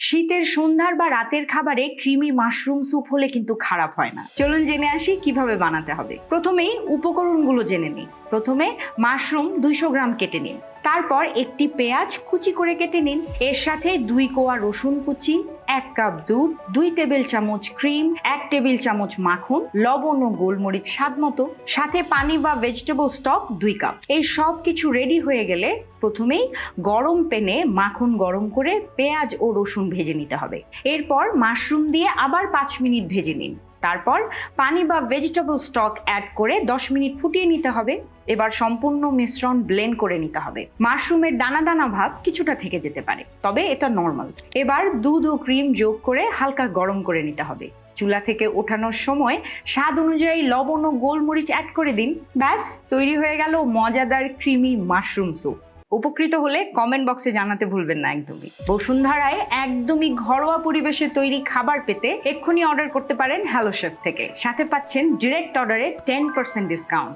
শীতের সন্ধ্যার বা রাতের খাবারে ক্রিমি মাশরুম স্যুপ হলে কিন্তু খারাপ হয় না। চলুন জেনে আসি কিভাবে বানাতে হবে। প্রথমেই উপকরণগুলো জেনে নিই। প্রথমে মাশরুম 200 গ্রাম কেটে নিন। তারপর একটি পেঁয়াজ কুচি করে কেটে নিন। এর সাথে 2 কোয়া রসুন কুচি, 1 কাপ দুধ, 2 টেবিল চামচ ক্রিম, 1 টেবিল চামচ মাখন, লবণ ও গোলমরিচ স্বাদ মতো, সাথে পানি বা ভেজিটেবল স্টক 2 কাপ। এই সব কিছু রেডি হয়ে গেলে প্রথমেই গরম প্যানে মাখন গরম করে পেঁয়াজ ও রসুন ভেজে নিতে হবে। এরপর মাশরুম দিয়ে আবার 5 মিনিট ভেজে নিন। তারপর পানি বা ভেজিটেবল স্টক অ্যাড করে 10 মিনিট ফুটিয়ে নিতে হবে। এবার সম্পূর্ণ মিশ্রণ ব্লেন্ড করে নিতে হবে। মাশরুমের দানা দানা ভাব কিছুটা থেকে যেতে পারে, তবে এটা নর্মাল। এবার দুধ ও ক্রিম যোগ করে হালকা গরম করে নিতে হবে। চুলা থেকে ওঠানোর সময় স্বাদ অনুযায়ী লবণ ও গোলমরিচ অ্যাড করে দিন। ব্যাস, তৈরি হয়ে গেল মজাদার ক্রিমি মাশরুম স্যুপ। উপকৃত হলে কমেন্ট বক্সে জানাতে ভুলবেন না একদমই। বসুন্ধরায় একদমই ঘরোয়া পরিবেশে তৈরি খাবার পেতে এক্ষুনি অর্ডার করতে পারেন হ্যালো শেফ থেকে। সাথে পাচ্ছেন ডিরেক্ট অর্ডারে 10% ডিসকাউন্ট।